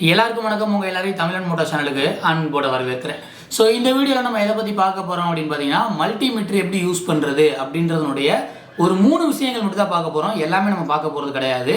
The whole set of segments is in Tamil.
எல்லாருக்கும் வணக்கம். உங்கள் எல்லாரையும் தமிழன்மோட்டோ சேனலுக்கு அன்போட வரவேற்கிறேன். ஸோ இந்த வீடியோவில் நம்ம எதை பற்றி பார்க்க போகிறோம் அப்படின்னு பார்த்தீங்கன்னா, மல்டிமீட்டர் எப்படி யூஸ் பண்ணுறது அப்படின்றதுனுடைய ஒரு 3 விஷயங்கள் மட்டும் தான் பார்க்க போகிறோம். எல்லாமே நம்ம பார்க்க போகிறது கிடையாது.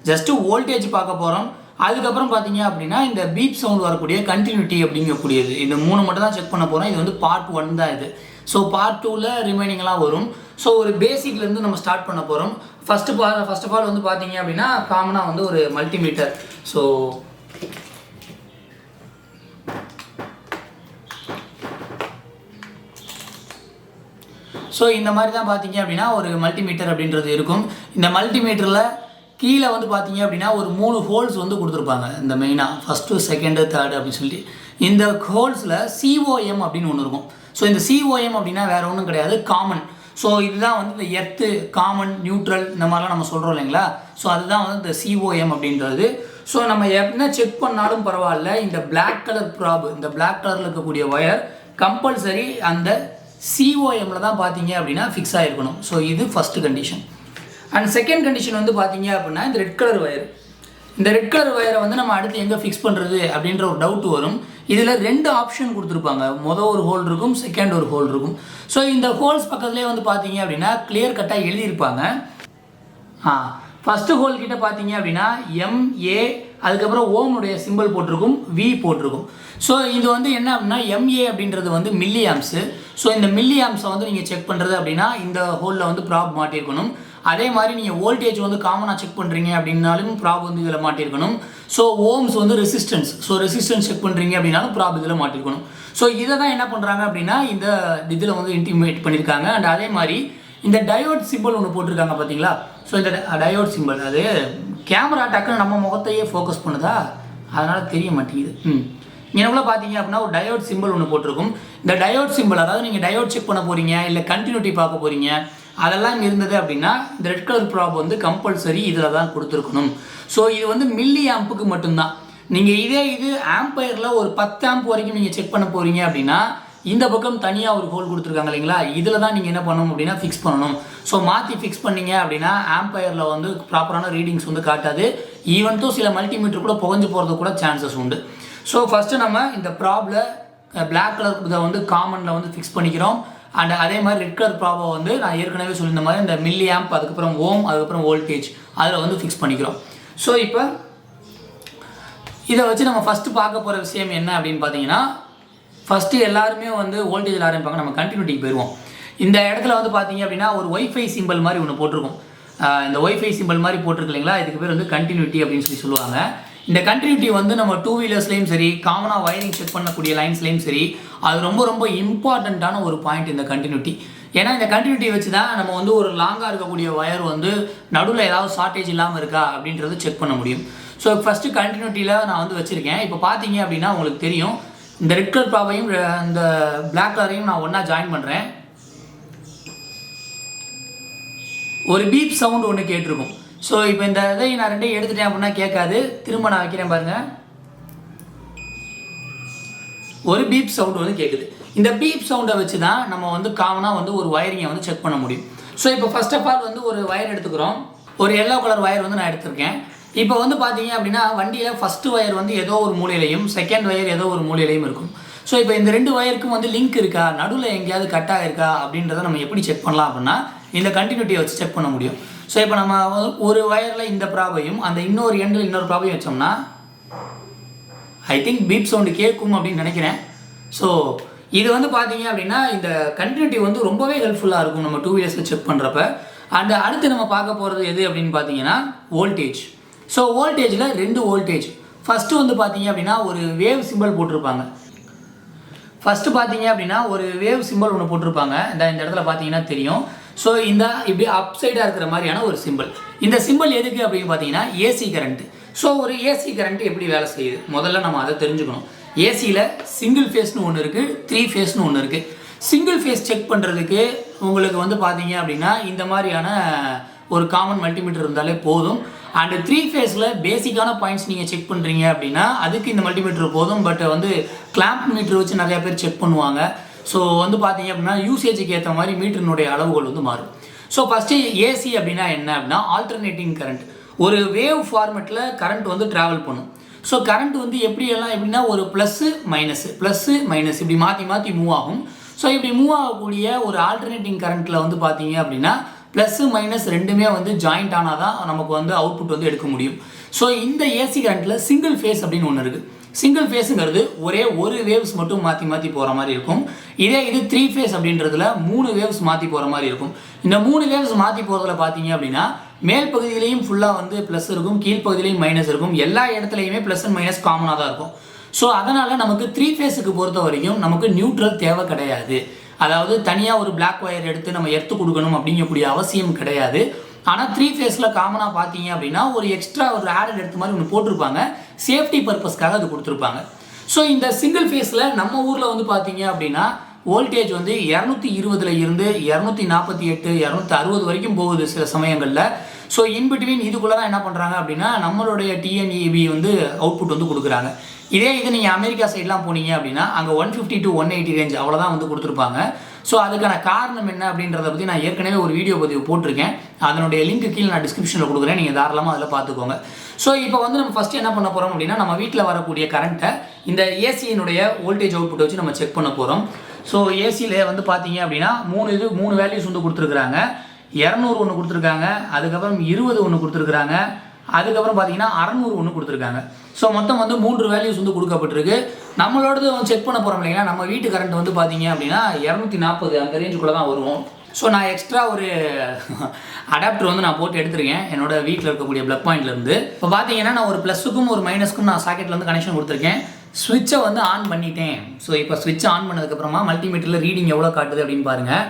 ஜஸ்ட்டு வோல்டேஜ் பார்க்க போகிறோம். அதுக்கப்புறம் பார்த்தீங்க அப்படின்னா இந்த பீப் சவுண்ட் வரக்கூடிய கண்டினியூட்டி அப்படிங்கக்கூடியது, இந்த 3 மட்டும் தான் செக் பண்ண போகிறோம். இது வந்து பார்ட் 1 தான் இது. ஸோ பார்ட் 2ல் ரிமைனிங்லாம் வரும். ஸோ ஒரு பேசிக்லேருந்து நம்ம ஸ்டார்ட் பண்ண போகிறோம். ஃபஸ்ட் ஆஃப் ஆல் வந்து பார்த்தீங்க அப்படின்னா காமனாக வந்து ஒரு மல்டிமீட்டர். ஸோ இந்த மாதிரி தான் பார்த்தீங்க அப்படின்னா ஒரு மல்டிமீட்டர் அப்படின்றது இருக்கும். இந்த மல்டிமீட்டரில் கீழே வந்து பார்த்தீங்க அப்படின்னா ஒரு 3 ஹோல்ஸ் வந்து கொடுத்துருப்பாங்க. இந்த மெயினாக ஃபஸ்ட்டு, செகண்டு, தேர்டு அப்படின்னு சொல்லிட்டு இந்த ஹோல்ஸில் COM அப்படின்னு ஒன்று இருக்கும். ஸோ இந்த COM அப்படின்னா வேறு ஒன்றும் கிடையாது, காமன். ஸோ இதுதான் வந்து இந்த எர்த்து, காமன், நியூட்ரல் இந்த மாதிரிலாம் நம்ம சொல்கிறோம் இல்லைங்களா. ஸோ அதுதான் வந்து இந்த COM அப்படின்றது. ஸோ நம்ம என்ன செக் பண்ணாலும் பரவாயில்ல, இந்த பிளாக் கலர் ப்ராப், இந்த பிளாக் கலரில் இருக்கக்கூடிய ஒயர் கம்பல்சரி அந்த COMல தான் பார்த்தீங்க அப்படின்னா ஃபிக்ஸ் ஆகிருக்கணும். ஸோ இது first condition. And second condition வந்து பார்த்தீங்க அப்படின்னா இந்த ரெட் கலர் ஒயர். இந்த ரெட் கலர் ஒயரை வந்து நம்ம அடுத்து எங்கே ஃபிக்ஸ் பண்ணுறது அப்படின்ற ஒரு டவுட் வரும். இதில் 2 ஆப்ஷன் கொடுத்துருப்பாங்க. மொதல் ஒரு ஹோல் இருக்கும், செகண்ட் ஒரு ஹோல் இருக்கும். ஸோ இந்த ஹோல்ஸ் பக்கத்துலேயே வந்து பார்த்தீங்க அப்படின்னா கிளியர் கட்டாக எழுதியிருப்பாங்க. ஃபஸ்ட்டு ஹோல் கிட்ட பார்த்தீங்க அப்படின்னா MA, அதுக்கப்புறம் ஓமுடைய சிம்பிள் போட்டிருக்கும், V போட்டிருக்கும். ஸோ இது வந்து என்ன அப்படின்னா MA அப்படின்றது வந்து மில்லி ஆம்ஸு. ஸோ இந்த மில்லி ஆம்ஸை வந்து நீங்கள் செக் பண்ணுறது அப்படின்னா இந்த ஹோலில் வந்து ப்ராப் மாட்டியிருக்கணும். அதே மாதிரி நீங்கள் வோல்டேஜ் வந்து காமனாக செக் பண்ணுறீங்க அப்படின்னாலும் ப்ராப் வந்து இதில் மாட்டியிருக்கணும். ஸோ ஓம்ஸ் வந்து ரெசிஸ்டன்ஸ், ஸோ ரெசிஸ்டன்ஸ் செக் பண்ணுறீங்க அப்படின்னாலும் ப்ராப் இதில் மாட்டியிருக்கணும். ஸோ இதை தான் என்ன பண்ணுறாங்க அப்படின்னா இந்த இதில் வந்து இன்டிமேட் பண்ணியிருக்காங்க. அண்ட் அதே மாதிரி இந்த டயோட் சிம்பிள் ஒன்று போட்டிருக்காங்க பார்த்தீங்களா. ஸோ இந்த டயோட் சிம்பிள் அது கேமரா டக்குன்னு நம்ம முகத்தையே ஃபோக்கஸ் பண்ணுதா, அதனால் தெரிய மாட்டேங்குது. எனக்குள்ள பார்த்தீங்க அப்படின்னா ஒரு டயோட் சிம்பிள் ஒன்று போட்டிருக்கும். இந்த டயோட் சிம்பிள், அதாவது நீங்கள் டயோட் செக் பண்ண போகிறீங்க, இல்லை கண்டினியூட்டி பார்க்க போகிறீங்க, அதெல்லாம் இருந்தது அப்படின்னா இந்த ரெட் கலர் ப்ராப் வந்து கம்பல்சரி இதில் தான் கொடுத்துருக்கணும். ஸோ இது வந்து மில்லி ஆம்புக்கு மட்டும்தான். நீங்கள் இது ஆம்பயரில் ஒரு 10 ஆம்ப் வரைக்கும் நீங்கள் செக் பண்ண போகிறீங்க அப்படின்னா இந்த பக்கம் தனியாக ஒரு ஹோல் கொடுத்துருக்காங்க இல்லைங்களா, இதில் தான் நீங்கள் என்ன பண்ணணும் அப்படின்னா ஃபிக்ஸ் பண்ணணும். ஸோ மாற்றி ஃபிக்ஸ் பண்ணீங்க அப்படின்னா ஆம்பயரில் வந்து ப்ராப்பரான ரீடிங்ஸ் வந்து காட்டாது. ஈவன் தோ சில மல்டிமீட்டர் கூட புகஞ்சு போகிறது கூட சான்சஸ் உண்டு. ஸோ ஃபஸ்ட்டு நம்ம இந்த ப்ராப்ல பிளாக் கலர் இதை வந்து காமனில் வந்து ஃபிக்ஸ் பண்ணிக்கிறோம். அண்ட் அதே மாதிரி ரெட் கலர் ப்ராபை வந்து நான் ஏற்கனவே சொல்லியிருந்த மாதிரி இந்த மில்லி ஆம்ப், அதுக்கப்புறம் ஓம், அதுக்கப்புறம் வோல்டேஜ் அதில் வந்து ஃபிக்ஸ் பண்ணிக்கிறோம். ஸோ இப்போ இதை வச்சு நம்ம ஃபஸ்ட்டு பார்க்க போகிற விஷயம் என்ன அப்படின்னு பார்த்தீங்கன்னா, ஃபஸ்ட்டு எல்லாருமே வந்து வோல்டேஜில் ஆரம்பிப்பாங்க. நம்ம கண்டினியூட்டிக்கு போயிடுவோம். இந்த இடத்துல வந்து பார்த்தீங்க அப்படின்னா ஒரு ஒய்ஃபை சிம்பிள் மாதிரி ஒன்று போட்டிருக்கும். இந்த ஒய்ஃபை சிம்பிள் மாதிரி போட்டிருக்கு இல்லைங்களா, இதுக்கு பேர் வந்து கண்டினியூட்டி அப்படின்னு சொல்லுவாங்க. இந்த கண்டினியூட்டி வந்து நம்ம 2 வீலர்ஸ்லேயும் சரி, காமனாக வயரிங் செக் பண்ணக்கூடிய லைன்ஸ்லேயும் சரி, அது ரொம்ப ரொம்ப இம்பார்ட்டண்ட்டான ஒரு பாயிண்ட் இந்த கண்டினியூட்டி. ஏன்னா இந்த கண்டினியூட்டி வச்சு தான் நம்ம வந்து ஒரு லாங்காக இருக்கக்கூடிய ஒயர் வந்து நடுவில் ஏதாவது ஷார்ட்டேஜ் இல்லாமல் இருக்கா அப்படின்றது செக் பண்ண முடியும். ஸோ ஃபஸ்ட்டு கண்டினியூட்டியில் நான் வந்து வச்சுருக்கேன். இப்போ பார்த்தீங்க அப்படின்னா உங்களுக்கு தெரியும், இந்த ரெட் கலர் ப்ராபையும் இந்த பிளாக் கலரையும் நான் ஒன்றா ஜாயின் பண்ணுறேன். ஒரு பீப் சவுண்ட் ஒன்று கேட்டிருக்கும். ஸோ இப்போ இந்த இதை நான் 2 எடுத்துட்டேன் அப்படின்னா கேட்காது. திரும்ப நான் வைக்கிறேன் பாருங்கள், ஒரு பீப் சவுண்ட் வந்து கேட்குது. இந்த பீப் சவுண்டை வச்சு தான் நம்ம வந்து காமனாக வந்து ஒரு வயரிங்கை வந்து செக் பண்ண முடியும். ஸோ இப்போ ஃபர்ஸ்ட் ஆஃப் ஆல் வந்து ஒரு வயர் எடுத்துக்கிறோம். ஒரு எல்லோ கலர் வயர் வந்து நான் எடுத்திருக்கேன். இப்போ வந்து பார்த்தீங்க அப்படின்னா வண்டியில் ஃபஸ்ட்டு வயர் வந்து ஏதோ ஒரு மூலையிலையும், செகண்ட் வயர் ஏதோ ஒரு மூலையிலையும் இருக்கும். ஸோ இப்போ இந்த 2 வயருக்கும் வந்து லிங்க் இருக்கா, நடுவில் எங்கேயாவது கட் ஆகிருக்கா அப்படின்றத நம்ம எப்படி செக் பண்ணலாம் அப்படின்னா இந்த கண்டினியூட்டியை வச்சு செக் பண்ண முடியும். ஸோ இப்போ நம்ம ஒரு வயரில் இந்த ப்ராபையும் அந்த இன்னொரு எண்டில் இன்னொரு ப்ராபையும் வச்சோம்னா ஐ திங்க் பீப் சவுண்டு கேட்கும் அப்படின்னு நினைக்கிறேன். ஸோ இது வந்து பார்த்தீங்க அப்படின்னா இந்த கண்டினியூட்டி வந்து ரொம்பவே ஹெல்ப்ஃபுல்லாக இருக்கும் நம்ம 2 வீலர்ஸில் செக் பண்ணுறப்ப. அண்ட் அடுத்து நம்ம பார்க்க போகிறது எது அப்படின்னு பார்த்தீங்கன்னா வோல்டேஜ். ஸோ வோல்டேஜில் 2 வோல்டேஜ். ஃபஸ்ட்டு வந்து பார்த்தீங்க அப்படின்னா ஒரு வேவ் சிம்பிள் போட்டிருப்பாங்க. ஃபஸ்ட்டு பார்த்தீங்க அப்படின்னா ஒரு வேவ் சிம்பிள் ஒன்று போட்டிருப்பாங்க. இந்த இடத்துல பார்த்தீங்கன்னா தெரியும். ஸோ இந்த இப்படி அப்சைடாக இருக்கிற மாதிரியான ஒரு சிம்பிள். இந்த சிம்பிள் எதுக்கு அப்படின்னு பார்த்தீங்கன்னா ஏசி கரண்ட்டு. ஸோ ஒரு ஏசி கரண்ட்டு எப்படி வேலை செய்யுது முதல்ல நம்ம அதை தெரிஞ்சுக்கணும். ஏசியில் சிங்கிள் ஃபேஸ்னு ஒன்று இருக்குது, 3 ஃபேஸ்னு ஒன்று இருக்குது. சிங்கிள் ஃபேஸ் செக் பண்ணுறதுக்கு உங்களுக்கு வந்து பார்த்தீங்க அப்படின்னா இந்த மாதிரியான ஒரு காமன் மல்டிமீட்டர் இருந்தாலே போதும். அண்ட் 3 ஃபேஸில் பேசிக்கான பாயிண்ட்ஸ் நீங்கள் செக் பண்ணுறீங்க அப்படின்னா அதுக்கு இந்த மல்டிமீட்டர் போதும். பட் வந்து கிளாம்ப் மீட்டர் வச்சு நிறையா பேர் செக் பண்ணுவாங்க. ஸோ வந்து பார்த்தீங்க அப்படின்னா யூசேஜுக்கு ஏற்ற மாதிரி மீட்டரினுடைய அளவுகள் வந்து மாறும். ஸோ ஃபஸ்ட்டு ஏசி அப்படின்னா என்ன அப்படின்னா ஆல்டர்னேட்டிங் கரண்ட். ஒரு வேவ் ஃபார்மெட்டில் கரண்ட் வந்து ட்ராவல் பண்ணும். ஸோ கரண்ட் வந்து எப்படின்னா ஒரு ப்ளஸ்ஸு மைனஸ் இப்படி மாற்றி மூவ் ஆகும். ஸோ இப்படி மூவ் ஆகக்கூடிய ஒரு ஆல்டர்னேட்டிங் கரண்ட்டில் வந்து பார்த்தீங்க அப்படின்னா ப்ளஸ்ஸு மைனஸ் ரெண்டுமே வந்து ஜாயிண்ட் ஆனால் தான் நமக்கு வந்து அவுட்புட் வந்து எடுக்க முடியும். ஸோ இந்த ஏசி கரண்ட்டில் சிங்கிள் ஃபேஸ் அப்படின்னு ஒன்று இருக்குது. சிங்கிள் ஃபேஸுங்கிறது ஒரே ஒரு வேவ்ஸ் மட்டும் மாற்றி போகிற மாதிரி இருக்கும். இது 3 ஃபேஸ் அப்படின்றதுல 3 வேவ்ஸ் மாற்றி போகிற மாதிரி இருக்கும். இந்த 3 வேவ்ஸ் மாற்றி போகிறதுல பார்த்தீங்க அப்படின்னா மேல் பகுதியிலையும் ஃபுல்லாக வந்து ப்ளஸ் இருக்கும், கீழ்ப்பகுதியிலையும் மைனஸ் இருக்கும். எல்லா இடத்துலையுமே ப்ளஸ் அண்ட் மைனஸ் காமனாக தான் இருக்கும். ஸோ அதனால் நமக்கு 3 ஃபேஸுக்கு பொறுத்த வரைக்கும் நமக்கு நியூட்ரல் தேவை கிடையாது. அதாவது தனியாக ஒரு பிளாக் ஒயர் எடுத்து நம்ம எர்த்து கொடுக்கணும் அப்படிங்கக்கூடிய அவசியம் கிடையாது. ஆனால் 3 ஃபேஸில் காமனாக பார்த்தீங்க அப்படின்னா ஒரு எக்ஸ்ட்ரா ஒரு ஆடட் எடுத்து மாதிரி ஒன்று போட்டிருப்பாங்க, சேஃப்டி பர்பஸ்க்காக அது கொடுத்துருப்பாங்க. ஸோ இந்த சிங்கிள் ஃபேஸில் நம்ம ஊரில் வந்து பார்த்தீங்க அப்படின்னா வோல்டேஜ் வந்து 220 இருந்து 248 260 வரைக்கும் போகுது சில சமயங்களில். ஸோ இன்பிட்வீன் இதுக்குள்ளே தான் என்ன பண்ணுறாங்க அப்படின்னா நம்மளுடைய டிஎன்இபி வந்து அவுட்புட் வந்து கொடுக்குறாங்க. இது நீங்கள் அமெரிக்கா சைட்லாம் போனீங்க அப்படின்னா அங்கே 150 to 180 ரேஞ்ச் அவ்வளோதான் வந்து கொடுத்துருப்பாங்க. ஸோ அதுக்கான காரணம் என்ன அப்படின்றத பற்றி நான் ஏற்கனவே ஒரு வீடியோ பதிவு போட்டிருக்கேன். அதனுடைய லிங்க் கீழே நான் டிஸ்கிரிப்ஷனில் கொடுக்குறேன், நீங்கள் தாராளமாக அதில் பார்த்துக்கோங்க. ஸோ இப்போ வந்து நம்ம ஃபஸ்ட்டு என்ன பண்ண போகிறோம் அப்படின்னா நம்ம வீட்டில் வரக்கூடிய கரண்ட்டை இந்த ஏசியினுடைய வோல்டேஜ் அவுட்புட்டை வச்சு நம்ம செக் பண்ண போகிறோம். ஸோ ஏசியில் வந்து பார்த்தீங்க அப்படின்னா 3 வேல்யூஸ் வந்து கொடுத்துருக்குறாங்க. 200 ஒன்று கொடுத்துருக்காங்க, அதுக்கப்புறம் 20 ஒன்று கொடுத்துருக்குறாங்க, அதுக்கப்புறம் பார்த்தீங்கன்னா 600 ஒன்று கொடுத்துருக்காங்க. ஸோ மொத்தம் வந்து 3 வேல்யூஸ் வந்து கொடுக்கப்பட்டிருக்கு. நம்மளோடது செக் பண்ண போகிறோம் இல்லைங்களா, நம்ம வீட்டு கரண்ட் வந்து பார்த்தீங்க அப்படின்னா 240 அந்த ரேஞ்சுக்குள்ளே தான் வருவோம். ஸோ நான் எக்ஸ்ட்ரா ஒரு அடாப்டர் வந்து நான் போட்டு எடுத்துருக்கேன் என்னோட வீட்டில் இருக்கக்கூடிய ப்ளக் பாயிண்ட்லேருந்து. இப்போ பார்த்தீங்கன்னா நான் ஒரு ப்ளஸுக்கும் ஒரு மைனஸ்க்கும் நான் சாக்கெட்டில் வந்து கனெக்ஷன் கொடுத்துருக்கேன். ஸ்விட்சை வந்து ஆன் பண்ணிட்டேன். ஸோ இப்போ ஸ்விட்ச் ஆன் பண்ணதுக்கப்புறமா மல்டிமீட்டரில் ரீடிங் எவ்வளோ காட்டுது அப்படின்னு பாருங்கள்.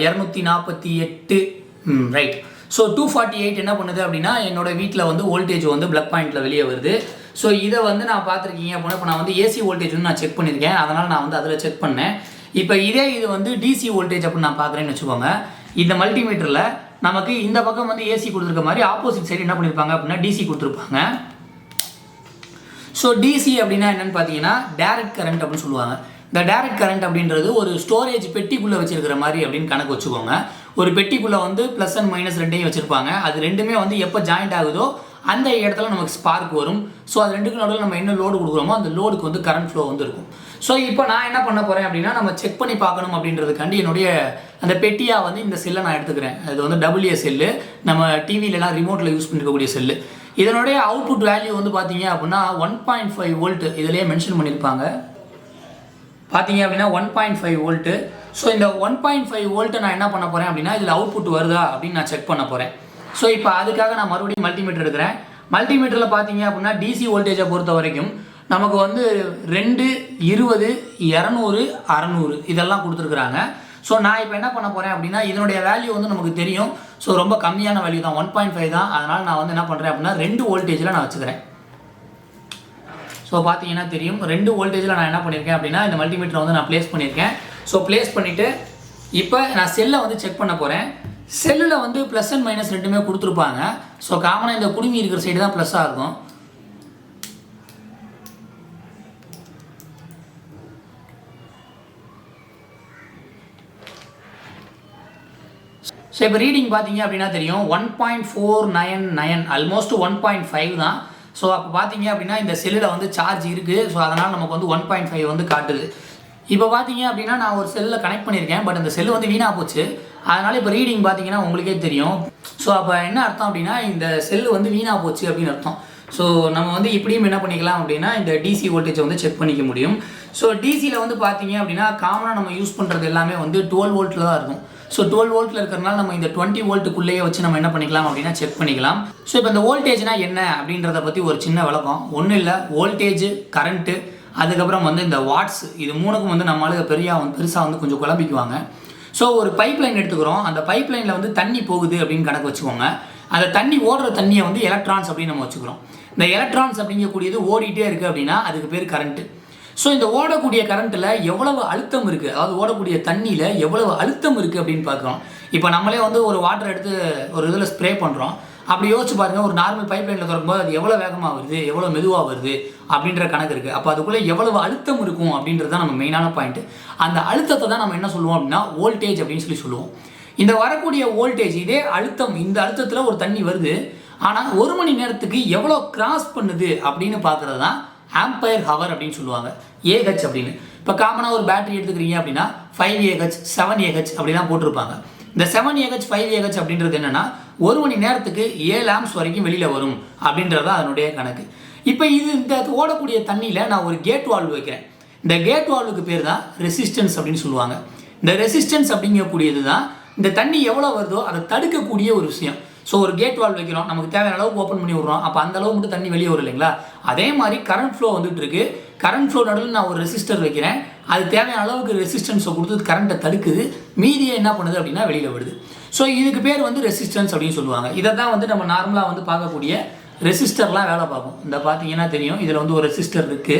248 ரைட். ஸோ 248 என்ன பண்ணுது அப்படின்னா என்னோட வீட்டில் வந்து வோல்டேஜ் வந்து ப்ளக் பாயிண்ட்டில் வெளியே வருது. ஸோ இதை வந்து நான் பார்த்துருக்கீங்க அப்படின்னா இப்போ நான் வந்து ஏசி வோல்டேஜ் வந்து நான் செக் பண்ணியிருக்கேன், அதனால் நான் வந்து அதில் செக் பண்ணேன். இப்போ இது வந்து டிசி வோல்டேஜ் அப்படின்னு நான் பார்க்குறேன்னு வச்சுக்கோங்க. இந்த மல்டிமீட்டரில் நமக்கு இந்த பக்கம் வந்து ஏசி கொடுத்துருக்க மாதிரி ஆப்போசிட் சைடு என்ன பண்ணியிருப்பாங்க அப்படின்னா டிசி கொடுத்துருப்பாங்க. ஸோ டிசி அப்படின்னா என்னென்னு பார்த்தீங்கன்னா டைரக்ட் கரண்ட் அப்படின்னு சொல்லுவாங்க. இந்த டைரக்ட் கரண்ட் அப்படின்றது ஒரு ஸ்டோரேஜ் பெட்டிக்குள்ளே வச்சிருக்கிற மாதிரி அப்படின்னு கணக்கு வச்சுக்கோங்க. ஒரு பெட்டிக்குள்ளே வந்து ப்ளஸ் அண்ட் மைனஸ் ரெண்டையும் வச்சுருப்பாங்க. அது ரெண்டுமே வந்து எப்போ ஜாயிண்ட் ஆகுதோ அந்த இடத்துல நமக்கு ஸ்பார்க் வரும். ஸோ அது ரெண்டுக்கு நடுவில் நம்ம என்ன லோடு கொடுக்குறோமோ அந்த லோடுக்கு வந்து கரண்ட் ஃப்ளோ வந்து இருக்கும். ஸோ இப்போ நான் என்ன பண்ண போகிறேன் அப்படின்னா நம்ம செக் பண்ணி பார்க்கணும் அப்படின்றதுக்காண்டி என்னுடைய அந்த பெட்டியாக வந்து இந்த செல்லை நான் எடுத்துக்கிறேன். அது வந்து WA செல்லு, நம்ம டிவிலலாம் ரிமோட்டில் யூஸ் பண்ணிருக்கக்கூடிய செல்லு. இதனுடைய அவுட்புட் வேல்யூ வந்து பார்த்தீங்க அப்படின்னா 1.5 வோல்ட் இதிலேயே மென்ஷன் பண்ணியிருப்பாங்க. பார்த்தீங்க அப்படின்னா 1.5 வோல்ட்டு. ஸோ இந்த 1.5 வோல்ட்டை நான் என்ன பண்ண போகிறேன் அப்படின்னா இதில் அவுட்புட் வருதா அப்படின்னு நான் செக் பண்ண போகிறேன். ஸோ இப்போ அதுக்காக நான் மறுபடியும் மல்டிமீட்டர் எடுக்கிறேன். மல்டிமீட்டரில் பார்த்தீங்க அப்படின்னா டிசி வோல்டேஜை பொறுத்த வரைக்கும் நமக்கு வந்து 2, 20, 200, 600 இதெல்லாம் கொடுத்துருக்குறாங்க. ஸோ நான் இப்போ என்ன பண்ண போகிறேன் அப்படின்னா இதனுடைய வேல்யூ வந்து நமக்கு தெரியும். ஸோ ரொம்ப கம்மியான வேல்யூ தான், 1.5 தான். அதனால் நான் வந்து என்ன பண்ணுறேன் அப்படின்னா 2 வோல்டேஜில் நான் வச்சுக்கிறேன். ஸோ பார்த்தீங்கன்னா தெரியும் 2 வோல்டேஜில் நான் என்ன பண்ணியிருக்கேன் அப்படின்னா இந்த மல்டிமீட்டரை வந்து நான் ப்ளேஸ் பண்ணியிருக்கேன். ஸோ ப்ளேஸ் பண்ணிவிட்டு இப்போ நான் செல்லை வந்து செக் பண்ண போகிறேன். செல்லில் வந்து ப்ளஸ் அண்ட் மைனஸ் ரெண்டுமே கொடுத்துருப்பாங்க. ஸோ காமனாக இந்த குடுமி இருக்கிற சைடு தான் ப்ளஸ்ஸாக இருக்கும். ஸோ இப்போ ரீடிங் பார்த்தீங்க அப்படின்னா தெரியும் 1.499 ஆல்மோஸ்ட் 1.5 தான். ஸோ அப்போ பார்த்தீங்க அப்படின்னா இந்த செல்லில் வந்து சார்ஜ் இருக்குது. ஸோ அதனால் நமக்கு வந்து 1.5 வந்து காட்டுது. இப்போ பார்த்தீங்க அப்படின்னா நான் ஒரு செல்லில் கனெக்ட் பண்ணியிருக்கேன், பட் அந்த செல்லு வந்து வீணாக போச்சு. அதனால் இப்போ ரீடிங் பார்த்தீங்கன்னா உங்களுக்கே தெரியும். ஸோ அப்போ என்ன அர்த்தம் அப்படின்னா இந்த செல்லு வந்து வீணாக போச்சு அப்படின்னு அர்த்தம். ஸோ நம்ம வந்து இப்படியும் என்ன பண்ணிக்கலாம் அப்படின்னா இந்த டிசி வோல்டேஜை வந்து செக் பண்ணிக்க முடியும். ஸோ டிசியில் வந்து பார்த்தீங்க அப்படின்னா காமனாக நம்ம யூஸ் பண்ணுறது எல்லாமே வந்து 12 வோல்ட்டில் தான் இருக்கும். ஸோ 12 வோல்ட்டில் இருக்கிறனால நம்ம இந்த 20 வோல்ட்டுக்குள்ளேயே வச்சு நம்ம என்ன பண்ணிக்கலாம் அப்படின்னா செக் பண்ணிக்கலாம். ஸோ இப்போ இந்த வோல்டேஜ்னா என்ன அப்படின்றத பற்றி ஒரு சின்ன விளக்கம். ஒன்றும் இல்லை, வோல்டேஜ், கரண்ட்டு, அதுக்கப்புறம் வந்து இந்த வாட்ஸ், இது மூணுக்கும் வந்து நம்மளால பெருசாக வந்து கொஞ்சம் குழம்பிக்குவாங்க. ஸோ ஒரு பைப் லைன் எடுத்துக்கிறோம். அந்த பைப் லைனில் வந்து தண்ணி போகுது அப்படின்னு கணக்கு வச்சுக்கோங்க. அந்த தண்ணி ஓடுற தண்ணியை வந்து எலக்ட்ரான்ஸ் அப்படின்னு நம்ம வச்சுக்கிறோம். இந்த எலக்ட்ரான்ஸ் அப்படிங்கக்கூடியது ஓடிட்டே இருக்குது அப்படின்னா அதுக்கு பேர் கரண்ட்டு. ஸோ இந்த ஓடக்கூடிய கரண்ட்டில் எவ்வளவு அழுத்தம் இருக்குது, அதாவது ஓடக்கூடிய தண்ணியில் எவ்வளவு அழுத்தம் இருக்குது அப்படின்னு பார்க்குறோம். இப்போ நம்மளே வந்து ஒரு வாட்டர் எடுத்து ஒரு இதில் ஸ்ப்ரே பண்ணுறோம். அப்படி யோசிச்சு பாருங்கள், ஒரு நார்மல் பைப் லைனில் திறக்கும்போது அது எவ்வளோ வேகமாக வருது, எவ்வளோ மெதுவாக வருது அப்படின்ற கணக்கு இருக்குது. அப்போ அதுக்குள்ளே எவ்வளவு அழுத்தம் இருக்கும் அப்படின்றது தான் நம்ம மெயினான பாயிண்ட்டு. அந்த அழுத்தத்தை தான் நம்ம என்ன சொல்லுவோம் அப்படின்னா வோல்டேஜ் அப்படின்னு சொல்லுவோம். இந்த வரக்கூடிய வோல்டேஜ் இதே அழுத்தம், இந்த அழுத்தத்தில் ஒரு தண்ணி வருது. ஆனால் 1 மணி நேரத்துக்கு எவ்வளோ கிராஸ் பண்ணுது அப்படின்னு பார்க்குறது தான் ஆம்பயர் ஹவர் அப்படின்னு சொல்லுவாங்க, ஏஹெச் அப்படின்னு. இப்போ காமனாக ஒரு பேட்டரி எடுத்துக்கிறீங்க அப்படின்னா 5Ah 7Ah அப்படிலாம் போட்டிருப்பாங்க. இந்த 7Ah 5Ah அப்படின்றது என்னென்னா 1 மணி நேரத்துக்கு 7 ஆம்ஸ் வரைக்கும் வெளியில் வரும் அப்படின்றது தான் அதனுடைய கணக்கு. இப்போ இந்த ஓடக்கூடிய தண்ணியில் நான் ஒரு கேட் வால்வு வைக்கிறேன். இந்த கேட் வால்வுக்கு பேர் தான் ரெசிஸ்டன்ஸ் அப்படின்னு சொல்லுவாங்க. இந்த ரெசிஸ்டன்ஸ் அப்படிங்கக்கூடியது தான் இந்த தண்ணி எவ்வளோ வருதோ அதை தடுக்கக்கூடிய ஒரு விஷயம். ஸோ ஒரு கேட் வால்வ் வைக்கிறோம், நமக்கு தேவையான அளவுக்கு ஓப்பன் பண்ணி விட்றோம், அப்போ அந்த அளவு மட்டும் தண்ணி வெளியே வரும் இல்லைங்களா. அதே மாதிரி கரண்ட் ஃப்ளோ வந்துட்டு இருக்கு. கரண்ட் ஃப்ளோ நடுவில் நான் ஒரு ரெசிஸ்டர் வைக்கிறேன், அது தேவையான அளவுக்கு ரெசிஸ்டன்ஸை கொடுத்து கரண்ட்டை தடுக்குது, மீதியை என்ன பண்ணுது அப்படின்னா வெளியில் வருது. ஸோ இதுக்கு பேர் வந்து ரெசிஸ்டன்ஸ் அப்படின்னு சொல்லுவாங்க. இதை தான் வந்து நம்ம நார்மலாக வந்து பார்க்கக்கூடிய ரெசிஸ்டர்லாம் வேலை பார்க்கும். இந்த பார்த்தீங்கன்னா தெரியும், இதில் வந்து ஒரு ரெசிஸ்டர் இருக்குது.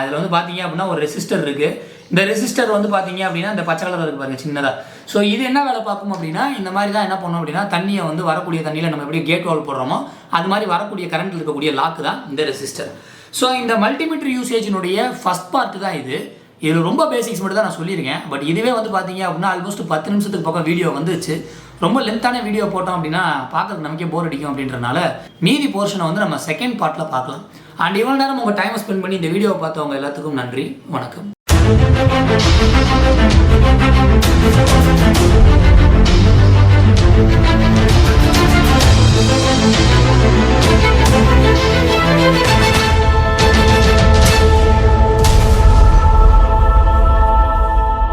இதில் வந்து பார்த்தீங்க அப்படின்னா ஒரு ரெசிஸ்டர் இருக்குது. இந்த ரெசிஸ்டர் வந்து பார்த்தீங்க அப்படின்னா இந்த பச்சை கலர் இருக்குது பாருங்கள் சின்னதாக. ஸோ இது என்ன வேலை பார்க்கும் அப்படின்னா இந்த மாதிரி தான் என்ன பண்ணோம் அப்படின்னா தண்ணியை வந்து வரக்கூடிய தண்ணியில் நம்ம எப்படி கேட் வால்வ் போடுறோமோ அது மாதிரி வரக்கூடிய கரண்ட்டில் இருக்கக்கூடிய லாக்கு தான் இந்த ரெசிஸ்டர். ஸோ இந்த மல்டிமீட்டர் யூசேஜினுடைய ஃபஸ்ட் பார்ட் தான் இது. இதில் ரொம்ப பேசிக்ஸ் மட்டும் தான் நான் சொல்லியிருக்கேன். பட் இதுவே வந்து பார்த்தீங்க அப்படின்னா ஆல்மோஸ்ட் 10 நிமிஷத்துக்கு பக்கம் வீடியோ வந்துச்சு. ரொம்ப லென்த்தான வீடியோ போட்டோம் அப்படின்னா பார்க்கறதுக்கு நமக்கே போர் அடிக்கும் அப்படின்றனால மீதி போர்ஷனை வந்து நம்ம செகண்ட் பார்ட்டில் பார்க்கலாம். அண்ட் இவ்வளோ நேரம் உங்கள் டைமை ஸ்பெண்ட் பண்ணி இந்த வீடியோவை பார்த்தவங்க எல்லாத்துக்கும் நன்றி, வணக்கம்.